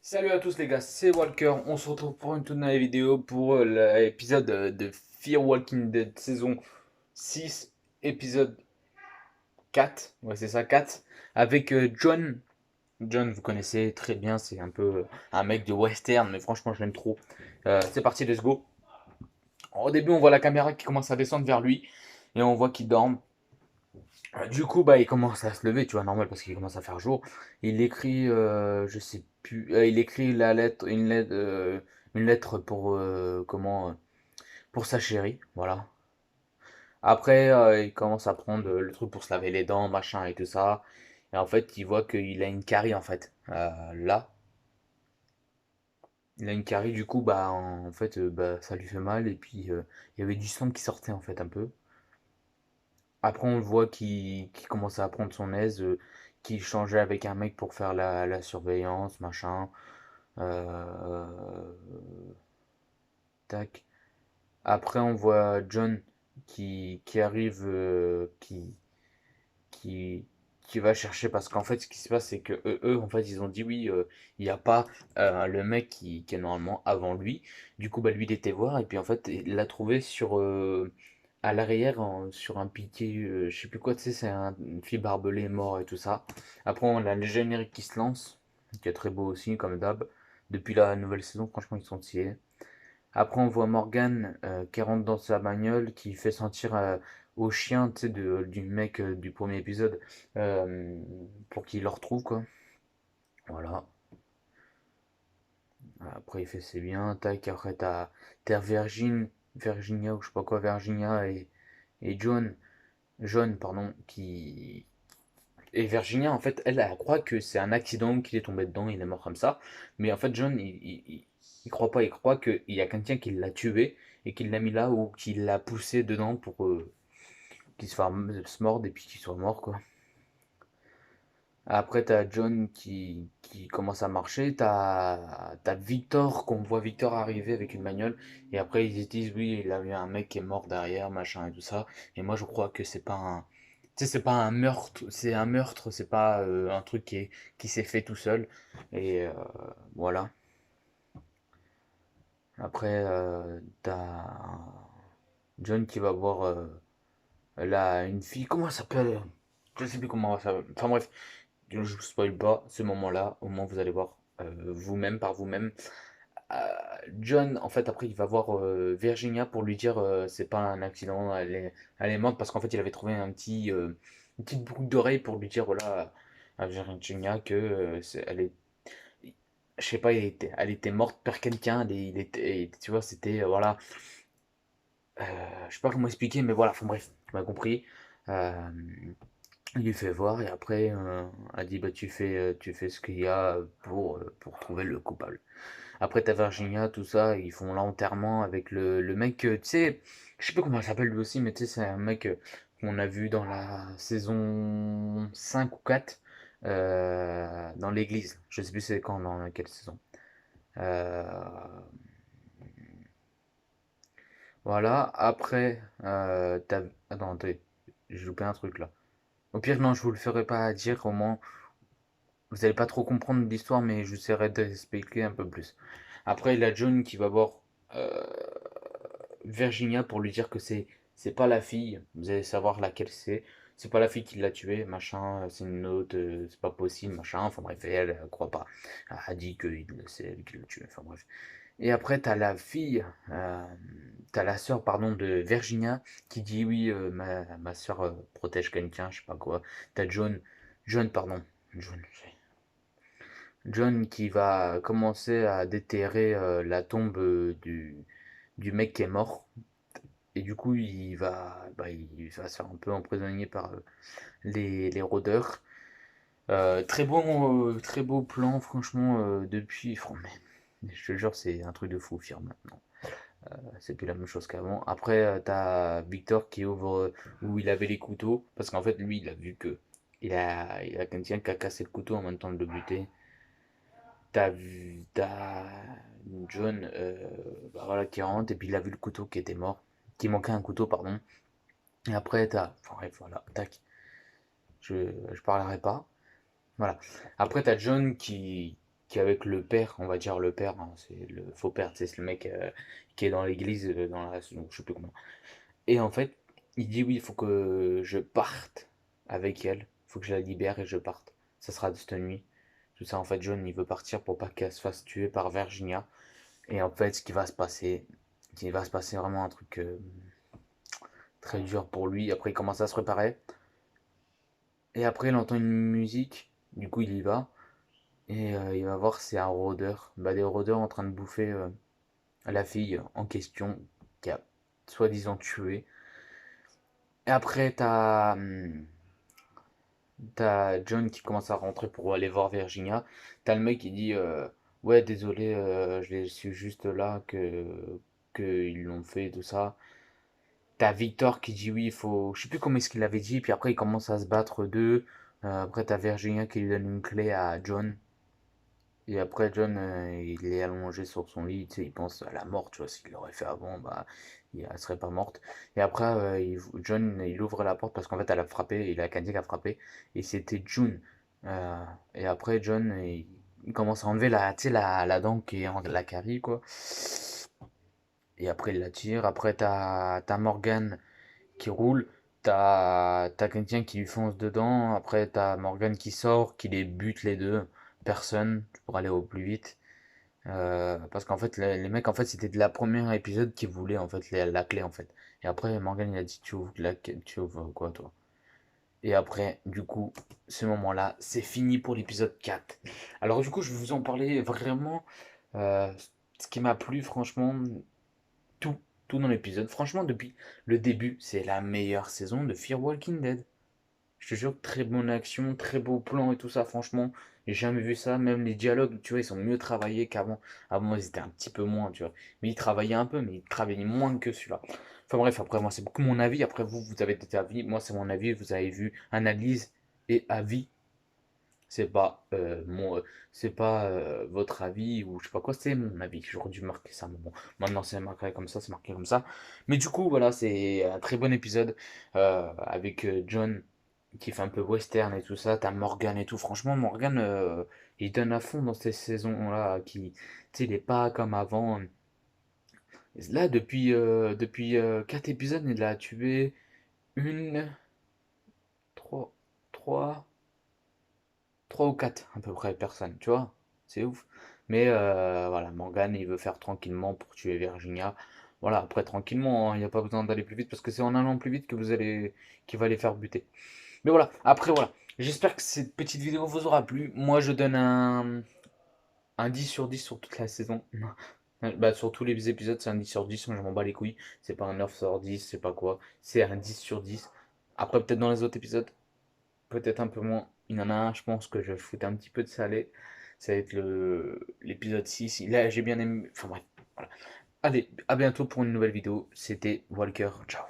Salut à tous les gars, c'est Walker. On se retrouve pour une toute nouvelle vidéo pour l'épisode de Fear Walking Dead saison 6, épisode 4. Ouais, c'est ça, 4. Avec John. John, vous connaissez très bien, c'est un peu un mec de western, mais franchement, je l'aime trop. C'est parti, let's go. Au début, on voit la caméra qui commence à descendre vers lui et on voit qu'il dort. Du coup, bah, il commence à se lever, tu vois, normal, parce qu'il commence à faire jour. Il écrit, je sais plus, il écrit une lettre pour, pour sa chérie, voilà. Après, il commence à prendre le truc pour se laver les dents, machin et tout ça. Et en fait, il voit qu'il a une carie, en fait. Là, il a une carie, du coup, bah, en fait, bah, ça lui fait mal. Et puis, il y avait du sang qui sortait, en fait, un peu. Après, on le voit qui commençait à prendre son aise, qui changeait avec un mec pour faire la surveillance, machin. Euh, tac. Après, on voit John qui arrive, qui, qui va chercher, parce qu'en fait, ce qui se passe, c'est que en fait, ils ont dit oui, il n'y a pas le mec qui est normalement avant lui. Du coup, bah, lui, il était voir, et puis en fait, il l'a trouvé sur, à l'arrière, sur un piquet, je sais plus quoi, tu sais, c'est une fille barbelée mort et tout ça. Après, on a le générique qui se lance, qui est très beau aussi, comme d'hab. Depuis la nouvelle saison, franchement, ils sont stylés. Après, on voit Morgan qui rentre dans sa bagnole, qui fait sentir au chien, tu sais, du mec du premier épisode, euh, pour qu'il le retrouve, quoi. Voilà. Après, il fait c'est bien. Tac, après, t'as Virginia, ou je sais pas quoi, Virginia et John, pardon, qui. Et Virginia, en fait, elle croit que c'est un accident, qu'il est tombé dedans, il est mort comme ça. Mais en fait, John, il croit pas, il croit qu'il y a quelqu'un qui l'a tué et qui l'a mis là ou qui l'a poussé dedans pour qu'il se morde et puis qu'il soit mort, quoi. Après, t'as John qui commence à marcher, t'as Victor, qu'on voit Victor arriver avec une bagnole, et après ils se disent, oui, il a eu un mec qui est mort derrière, machin et tout ça, et moi je crois que c'est pas un. Tu sais, c'est pas un meurtre, c'est pas un truc qui s'est fait tout seul, et voilà. Après, t'as John qui va voir une fille, comment elle s'appelle? Je sais plus comment elle s'appelle, enfin bref, je vous spoil pas ce moment-là, au moins vous allez voir vous-même, par vous-même. Euh, John, en fait, après, il va voir Virginia pour lui dire c'est pas un accident, elle est morte parce qu'en fait, il avait trouvé une petite boucle d'oreille pour lui dire voilà à Virginia que elle est, je sais pas, elle était morte par quelqu'un, tu vois, c'était voilà, je sais pas comment expliquer, mais voilà, enfin bref, tu m'as compris. Euh, il lui fait voir et après, elle dit bah tu fais ce qu'il y a pour trouver le coupable. Après, t'as Virginia, tout ça, ils font l'enterrement avec le mec, tu sais, je sais pas comment il s'appelle lui aussi, mais tu sais, c'est un mec qu'on a vu dans la saison 5 ou 4 dans l'église. Je sais plus c'est quand, dans quelle saison. Euh, voilà, après, Attends, attendez, j'ai loupé un truc là. Au pire, non, je vous le ferai pas dire, au moins, vous allez pas trop comprendre l'histoire, mais j'essaierai d'expliquer un peu plus. Après, il y a John qui va voir euh, Virginia pour lui dire que c'est pas la fille, vous allez savoir laquelle c'est pas la fille qui l'a tué, machin, c'est une autre, c'est pas possible, machin, enfin bref, et elle croit pas. Elle a dit que c'est elle qui l'a tué, enfin bref. Et après, t'as la fille, t'as la sœur, pardon, de Virginia qui dit oui, ma sœur protège quelqu'un, je sais pas quoi. T'as John, pardon, John, John qui va commencer à déterrer la tombe du mec qui est mort. Et du coup, il va se faire un peu emprisonner par les rôdeurs. Très beau plan, franchement, mais je te jure, c'est un truc de fou, Firme, maintenant. C'est plus la même chose qu'avant. Après, t'as Victor qui ouvre où il avait les couteaux, parce qu'en fait, lui, il a vu que il a quelqu'un qui a cassé le couteau en même temps de le buter. T'as John bah voilà, qui rentre, et puis il a vu le couteau qui était mort, qui manquait un couteau, pardon. Et après, enfin bref, voilà, tac, je parlerai pas. Voilà. Après, t'as John qui est avec le père, on va dire le père, hein, c'est le faux père, tu sais, c'est le mec qui est dans l'église, dans la, donc, je sais plus comment. Et en fait, il dit oui, il faut que je parte avec elle, il faut que je la libère et je parte. Ça sera de cette nuit. Tout ça, en fait, John, il veut partir pour pas qu'elle se fasse tuer par Virginia. Et en fait, ce qui va se passer, il va se passer vraiment un truc très dur pour lui. Après, il commence à se préparer. Et après, il entend une musique. Du coup, il y va. Et il va voir, c'est un rôdeur. Bah, des rôdeurs en train de bouffer la fille en question, qui a soi-disant tué. Et après, t'as John qui commence à rentrer pour aller voir Virginia. T'as le mec qui dit ouais, désolé, je suis juste là que ils l'ont fait, tout ça. T'as Victor qui dit oui, il faut. Je sais plus comment est-ce qu'il avait dit, puis après, ils commencent à se battre d'eux. Après, t'as Virginia qui lui donne une clé à John. Et après, John, il est allongé sur son lit, tu sais, il pense à la mort, tu vois, s'il l'aurait fait avant, bah, elle serait pas morte. Et après, John, il ouvre la porte parce qu'en fait, elle a frappé, il a Candy qui a frappé, et c'était June. Et après, John, il commence à enlever la, tu sais, la dent qui est en la carie, quoi. Et après, il la tire. Après, t'as Morgan qui roule. T'as quelqu'un qui lui fonce dedans. Après, t'as Morgan qui sort, qui les bute les deux. Personne pour aller au plus vite. Parce qu'en fait, les mecs, en fait, c'était de la première épisode qui voulaient en fait la clé en fait. Et après, Morgan il a dit tu ouvres quoi toi? Et après, du coup, ce moment-là, c'est fini pour l'épisode 4. Alors du coup, je vais vous en parler vraiment. euh, Ce qui m'a plu, franchement, tout, tout dans l'épisode. Franchement, depuis le début, c'est la meilleure saison de Fear Walking Dead. Je te jure, très bonne action, très beau plan et tout ça, franchement, j'ai jamais vu ça. Même les dialogues, tu vois, ils sont mieux travaillés qu'avant. Avant, ils étaient un petit peu moins, tu vois. Mais ils travaillaient un peu, mais ils travaillaient moins que celui-là. Enfin bref, après, moi, c'est beaucoup mon avis. Après, vous avez des avis. Moi, c'est mon avis. Vous avez vu analyse et avis. C'est pas c'est pas votre avis ou je sais pas quoi, c'est mon avis. J'aurais dû marquer ça, mais bon, maintenant c'est marqué comme ça, c'est marqué comme ça. Mais du coup, voilà, c'est un très bon épisode avec John qui fait un peu western et tout ça. T'as Morgan et tout. Franchement, Morgan, il donne à fond dans ces saisons-là. Tu sais, il est pas comme avant. Là, depuis 4 épisodes, il a tué une, trois, trois. 3 ou 4 à peu près personnes, tu vois, c'est ouf. Mais voilà, Morgan, il veut faire tranquillement pour tuer Virginia. Voilà, après tranquillement, il n'y a pas besoin d'aller plus vite parce que c'est en allant plus vite que vous allez, qu'il va les faire buter. Mais voilà, après voilà, j'espère que cette petite vidéo vous aura plu. Moi, je donne un 10 sur 10 sur toute la saison. Bah, sur tous les épisodes, c'est un 10 sur 10. Moi, je m'en bats les couilles. C'est pas un 9 sur 10, c'est pas quoi. C'est un 10 sur 10. Après, peut-être dans les autres épisodes, peut-être un peu moins. Il y en a un, je pense que je vais foutre un petit peu de salé. Ça va être l'épisode 6. Là, j'ai bien aimé. Enfin bref, voilà. Allez, à bientôt pour une nouvelle vidéo. C'était Walker. Ciao.